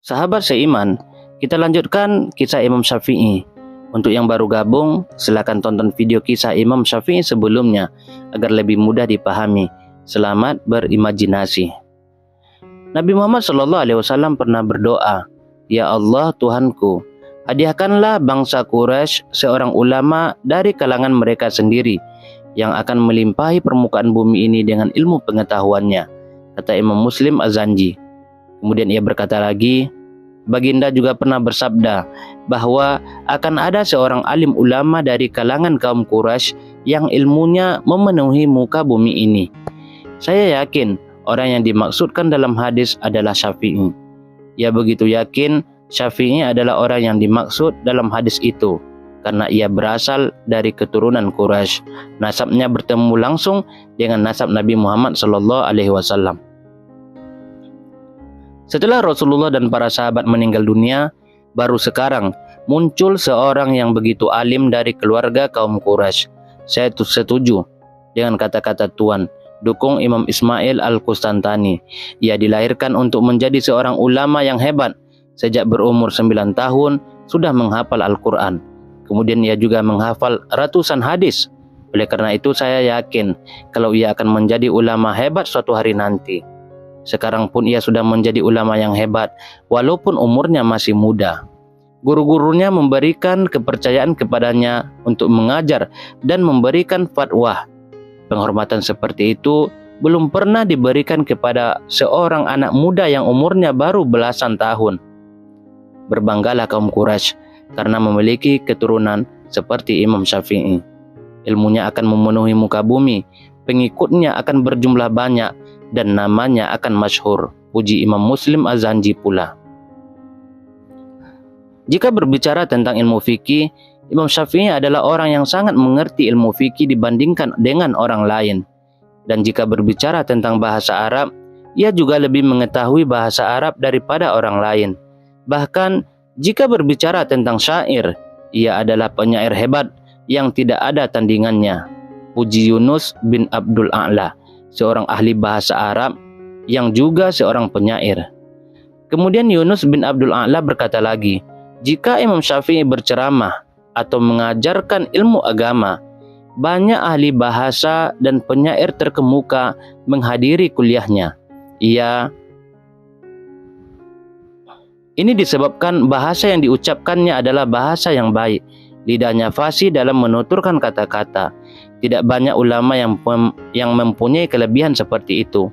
Sahabat seiman, kita lanjutkan kisah Imam Syafi'i. Untuk yang baru gabung, silakan tonton video kisah Imam Syafi'i sebelumnya agar lebih mudah dipahami. Selamat berimajinasi. Nabi Muhammad SAW pernah berdoa, "Ya Allah Tuhanku, hadiahkanlah bangsa Quraisy seorang ulama dari kalangan mereka sendiri yang akan melimpahi permukaan bumi ini dengan ilmu pengetahuannya," kata Imam Muslim Az-Zanji. Kemudian ia berkata lagi, baginda juga pernah bersabda bahwa akan ada seorang alim ulama dari kalangan kaum Quraisy yang ilmunya memenuhi muka bumi ini. Saya yakin orang yang dimaksudkan dalam hadis adalah Syafi'i. Ia begitu yakin Syafi'i adalah orang yang dimaksud dalam hadis itu karena ia berasal dari keturunan Quraisy. Nasabnya bertemu langsung dengan nasab Nabi Muhammad SAW. Setelah Rasulullah dan para sahabat meninggal dunia, baru sekarang muncul seorang yang begitu alim dari keluarga kaum Quraisy. Saya setuju dengan kata-kata Tuan, dukung Imam Ismail Al-Qustantani. Ia dilahirkan untuk menjadi seorang ulama yang hebat. Sejak berumur 9 tahun, sudah menghafal Al-Quran. Kemudian ia juga menghafal ratusan hadis. Oleh karena itu saya yakin kalau ia akan menjadi ulama hebat suatu hari nanti. Sekarang pun ia sudah menjadi ulama yang hebat, walaupun umurnya masih muda. Guru-gurunya memberikan kepercayaan kepadanya untuk mengajar dan memberikan fatwa. Penghormatan seperti itu belum pernah diberikan kepada seorang anak muda yang umurnya baru belasan tahun. Berbanggalah kaum Quraisy karena memiliki keturunan seperti Imam Syafi'i. Ilmunya akan memenuhi muka bumi, pengikutnya akan berjumlah banyak, dan namanya akan masyhur. Puji Imam Muslim Az-Zanji pula. Jika berbicara tentang ilmu fikih, Imam Syafi'i adalah orang yang sangat mengerti ilmu fikih dibandingkan dengan orang lain. Dan jika berbicara tentang bahasa Arab, ia juga lebih mengetahui bahasa Arab daripada orang lain. Bahkan jika berbicara tentang syair, ia adalah penyair hebat yang tidak ada tandingannya. Puji Yunus bin Abdul A'la, seorang ahli bahasa Arab yang juga seorang penyair. Kemudian Yunus bin Abdul A'la berkata lagi, jika Imam Syafi'i berceramah atau mengajarkan ilmu agama, banyak ahli bahasa dan penyair terkemuka menghadiri kuliahnya. Ini disebabkan bahasa yang diucapkannya adalah bahasa yang baik. Lidahnya fasih dalam menuturkan kata-kata. Tidak banyak ulama yang mempunyai kelebihan seperti itu.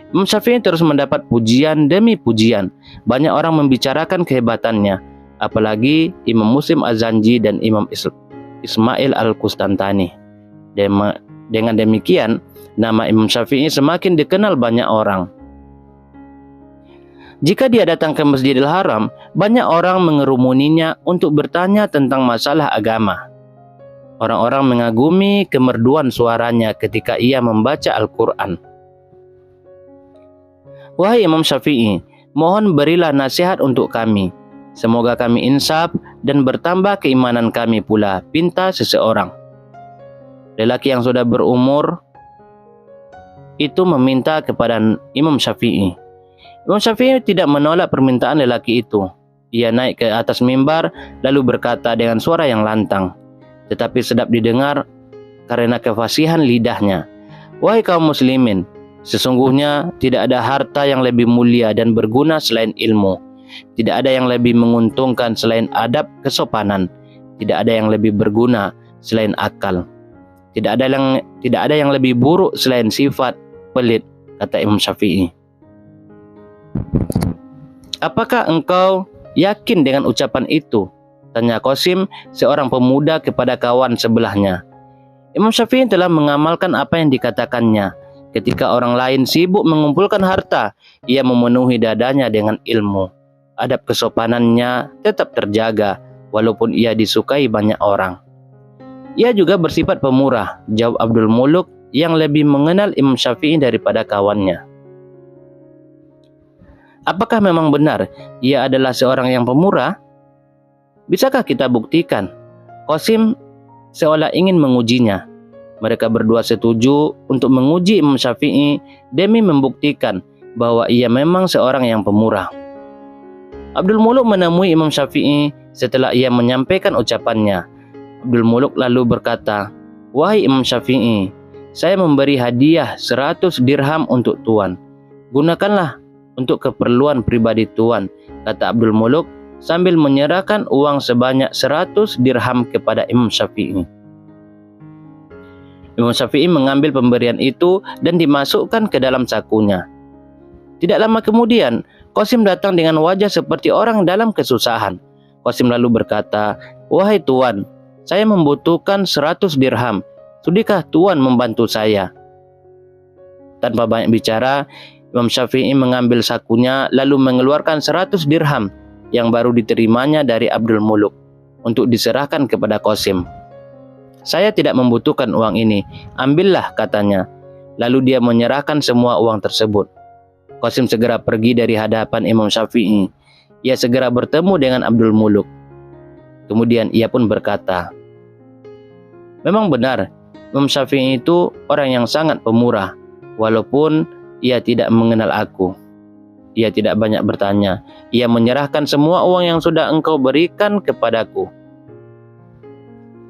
Imam Syafi'i terus mendapat pujian demi pujian. Banyak orang membicarakan kehebatannya, apalagi Imam Muslim Az-Zanji dan Imam Ismail Al-Qustantani. Dengan demikian, nama Imam Syafi'i semakin dikenal banyak orang. Jika dia datang ke Masjidil Haram, banyak orang mengerumuninya untuk bertanya tentang masalah agama. Orang-orang mengagumi kemerduan suaranya ketika ia membaca Al-Quran. Wahai Imam Syafi'i, mohon berilah nasihat untuk kami. Semoga kami insaf dan bertambah keimanan kami pula, pinta seseorang. Lelaki yang sudah berumur itu meminta kepada Imam Syafi'i. Imam Syafi'i tidak menolak permintaan lelaki itu. Ia naik ke atas mimbar lalu berkata dengan suara yang lantang, tetapi sedap didengar karena kefasihan lidahnya. Wahai kaum muslimin, sesungguhnya tidak ada harta yang lebih mulia dan berguna selain ilmu. Tidak ada yang lebih menguntungkan selain adab kesopanan. Tidak ada yang lebih berguna selain akal. Tidak ada yang lebih buruk selain sifat pelit, kata Imam Syafi'i. Apakah engkau yakin dengan ucapan itu? Tanya Qasim, seorang pemuda kepada kawan sebelahnya. Imam Syafi'i telah mengamalkan apa yang dikatakannya. Ketika orang lain sibuk mengumpulkan harta, ia memenuhi dadanya dengan ilmu. Adab kesopanannya tetap terjaga, walaupun ia disukai banyak orang. Ia juga bersifat pemurah, jawab Abdul Muluk yang lebih mengenal Imam Syafi'i daripada kawannya. Apakah memang benar ia adalah seorang yang pemurah? Bisakah kita buktikan? Qasim seolah ingin mengujinya. Mereka berdua setuju untuk menguji Imam Syafi'i demi membuktikan bahwa ia memang seorang yang pemurah. Abdul Muluk menemui Imam Syafi'i setelah ia menyampaikan ucapannya. Abdul Muluk lalu berkata, "Wahai Imam Syafi'i, saya memberi hadiah 100 dirham untuk Tuan. Gunakanlah untuk keperluan pribadi Tuan," kata Abdul Muluk sambil menyerahkan uang sebanyak 100 dirham kepada Imam Syafi'i. Imam Syafi'i mengambil pemberian itu dan dimasukkan ke dalam sakunya. Tidak lama kemudian, Qasim datang dengan wajah seperti orang dalam kesusahan. Qasim lalu berkata, "Wahai Tuan, saya membutuhkan 100 dirham. Sudikah Tuan membantu saya?" Tanpa banyak bicara, Imam Syafi'i mengambil sakunya lalu mengeluarkan 100 dirham yang baru diterimanya dari Abdul Muluk untuk diserahkan kepada Qasim. "Saya tidak membutuhkan uang ini, ambillah," katanya. Lalu dia menyerahkan semua uang tersebut. Qasim segera pergi dari hadapan Imam Syafi'i. Ia segera bertemu dengan Abdul Muluk. Kemudian ia pun berkata, "Memang benar, Imam Syafi'i itu orang yang sangat pemurah, walaupun ia tidak mengenal aku. Ia tidak banyak bertanya. Ia menyerahkan semua uang yang sudah engkau berikan kepadaku."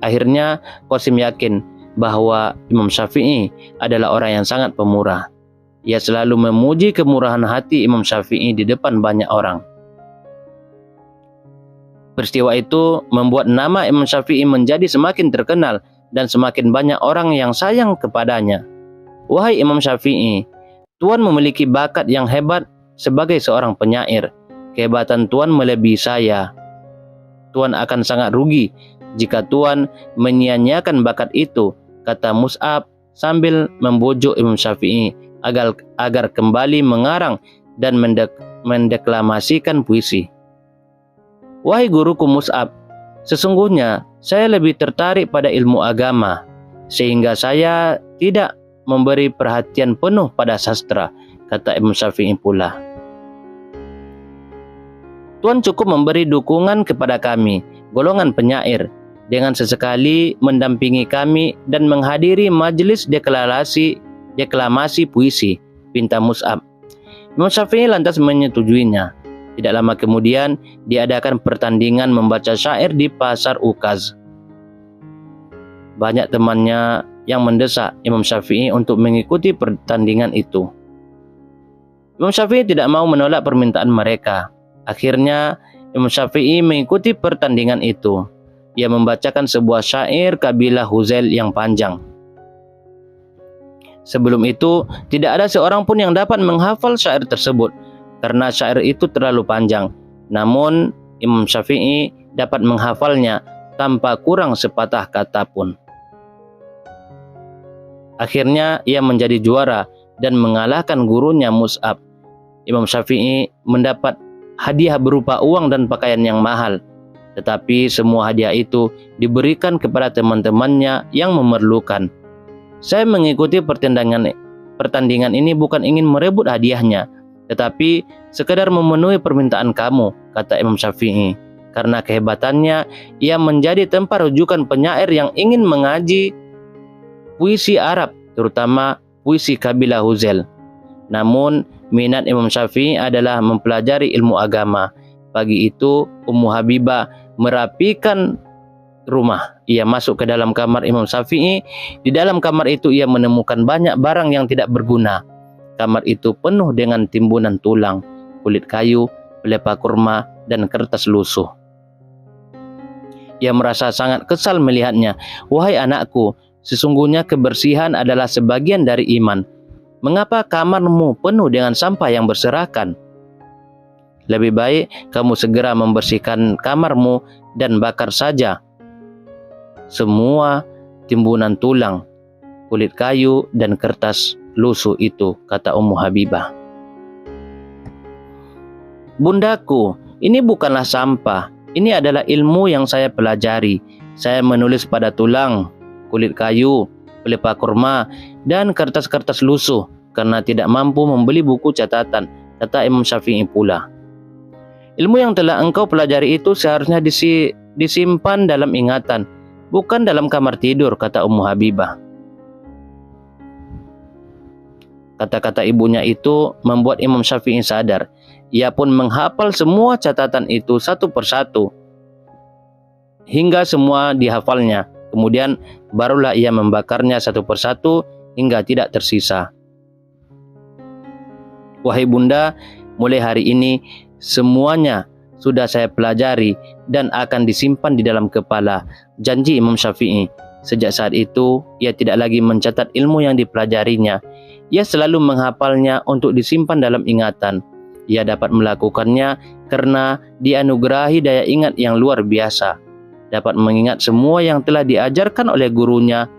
Akhirnya Qasim yakin bahwa Imam Syafi'i adalah orang yang sangat pemurah. Ia selalu memuji kemurahan hati Imam Syafi'i di depan banyak orang. Peristiwa itu membuat nama Imam Syafi'i menjadi semakin terkenal dan semakin banyak orang yang sayang kepadanya. "Wahai Imam Syafi'i, Tuan memiliki bakat yang hebat sebagai seorang penyair. Kehebatan Tuan melebihi saya. Tuan akan sangat rugi jika Tuan menyia-nyiakan bakat itu," kata Mus'ab sambil membujuk Imam Syafi'i agar kembali mengarang dan mendeklamasikan puisi. "Wahai guruku Mus'ab, sesungguhnya saya lebih tertarik pada ilmu agama, sehingga saya tidak memberi perhatian penuh pada sastra," kata Imam Syafi'i pula. "Tuan cukup memberi dukungan kepada kami, golongan penyair, dengan sesekali mendampingi kami dan menghadiri majelis deklamasi puisi," pinta Mus'ab. Imam Syafi'i lantas menyetujuinya. Tidak lama kemudian diadakan pertandingan membaca syair di pasar Ukaz. Banyak temannya yang mendesak Imam Syafi'i untuk mengikuti pertandingan itu. Imam Syafi'i tidak mau menolak permintaan mereka. Akhirnya Imam Syafi'i mengikuti pertandingan itu. Ia membacakan sebuah syair kabilah Huzail yang panjang. Sebelum itu, tidak ada seorang pun yang dapat menghafal syair tersebut karena syair itu terlalu panjang. Namun, Imam Syafi'i dapat menghafalnya tanpa kurang sepatah kata pun. Akhirnya, ia menjadi juara dan mengalahkan gurunya Mus'ab. Imam Syafi'i mendapat hadiah berupa uang dan pakaian yang mahal. Tetapi semua hadiah itu diberikan kepada teman-temannya yang memerlukan. "Saya mengikuti pertandingan ini bukan ingin merebut hadiahnya, tetapi sekedar memenuhi permintaan kamu," kata Imam Syafi'i. Karena kehebatannya, ia menjadi tempat rujukan penyair yang ingin mengaji puisi Arab, terutama puisi kabilah Huzail. Namun, minat Imam Syafi'i adalah mempelajari ilmu agama. Pagi itu, Ummu Habibah merapikan rumah. Ia masuk ke dalam kamar Imam Syafi'i. Di dalam kamar itu ia menemukan banyak barang yang tidak berguna. Kamar itu penuh dengan timbunan tulang, kulit kayu, pelepah kurma, dan kertas lusuh. Ia merasa sangat kesal melihatnya. "Wahai anakku, sesungguhnya kebersihan adalah sebagian dari iman. Mengapa kamarmu penuh dengan sampah yang berserakan? Lebih baik kamu segera membersihkan kamarmu dan bakar saja semua timbunan tulang, kulit kayu, dan kertas lusuh itu," kata Ummu Habibah. "Bundaku, ini bukanlah sampah. Ini adalah ilmu yang saya pelajari. Saya menulis pada tulang, kulit kayu, pelepah kurma, dan kertas-kertas lusuh karena tidak mampu membeli buku catatan," kata Imam Syafi'i pula. "Ilmu yang telah engkau pelajari itu seharusnya disimpan dalam ingatan, bukan dalam kamar tidur," kata Ummu Habibah. Kata-kata ibunya itu membuat Imam Syafi'i sadar. Ia pun menghafal semua catatan itu satu persatu hingga semua dihafalnya. Kemudian barulah ia membakarnya satu persatu hingga tidak tersisa. Wahai bunda, mulai hari ini semuanya sudah saya pelajari dan akan disimpan di dalam kepala, janji Imam Syafi'i. Sejak saat itu, ia tidak lagi mencatat ilmu yang dipelajarinya. Ia selalu menghafalnya untuk disimpan dalam ingatan. Ia dapat melakukannya karena dianugerahi daya ingat yang luar biasa. Dapat mengingat semua yang telah diajarkan oleh gurunya,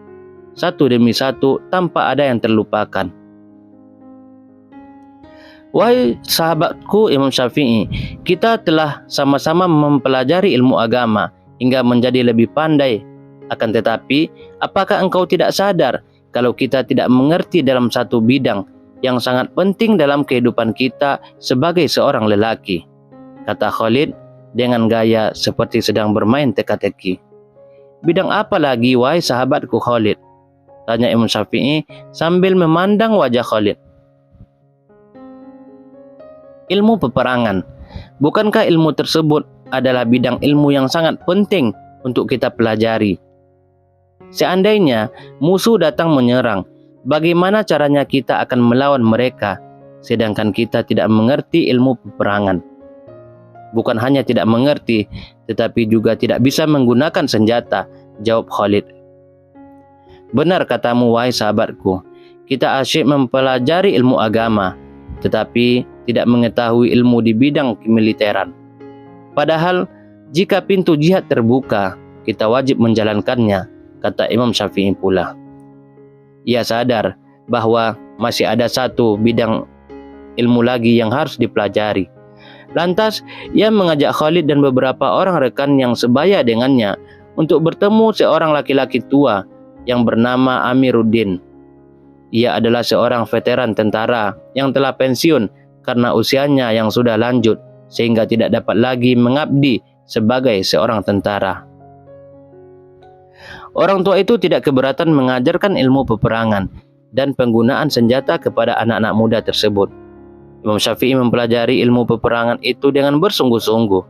satu demi satu tanpa ada yang terlupakan. Wahai sahabatku Imam Syafi'i, kita telah sama-sama mempelajari ilmu agama hingga menjadi lebih pandai. Akan tetapi, apakah engkau tidak sadar kalau kita tidak mengerti dalam satu bidang yang sangat penting dalam kehidupan kita sebagai seorang lelaki? Kata Khalid dengan gaya seperti sedang bermain teka-teki. Bidang apa lagi wahai sahabatku Khalid? Tanya Imam Syafi'i sambil memandang wajah Khalid. Ilmu peperangan. Bukankah ilmu tersebut adalah bidang ilmu yang sangat penting untuk kita pelajari? Seandainya musuh datang menyerang, bagaimana caranya kita akan melawan mereka, sedangkan kita tidak mengerti ilmu peperangan? Bukan hanya tidak mengerti, tetapi juga tidak bisa menggunakan senjata, jawab Khalid. Benar katamu wahai sahabatku, kita asyik mempelajari ilmu agama, tetapi tidak mengetahui ilmu di bidang kemiliteran. Padahal, jika pintu jihad terbuka, kita wajib menjalankannya, kata Imam Syafi'i pula. Ia sadar bahwa masih ada satu bidang ilmu lagi yang harus dipelajari. Lantas, ia mengajak Khalid dan beberapa orang rekan yang sebaya dengannya untuk bertemu seorang laki-laki tua yang bernama Amiruddin. Ia adalah seorang veteran tentara yang telah pensiun karena usianya yang sudah lanjut sehingga tidak dapat lagi mengabdi sebagai seorang tentara. Orang tua itu tidak keberatan mengajarkan ilmu peperangan dan penggunaan senjata kepada anak-anak muda tersebut. Imam Syafi'i mempelajari ilmu peperangan itu dengan bersungguh-sungguh.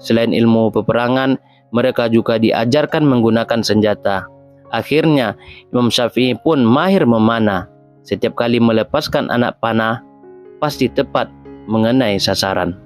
Selain ilmu peperangan, mereka juga diajarkan menggunakan senjata. Akhirnya, Imam Syafi'i pun mahir memanah. Setiap kali melepaskan anak panah, pasti tepat mengenai sasaran.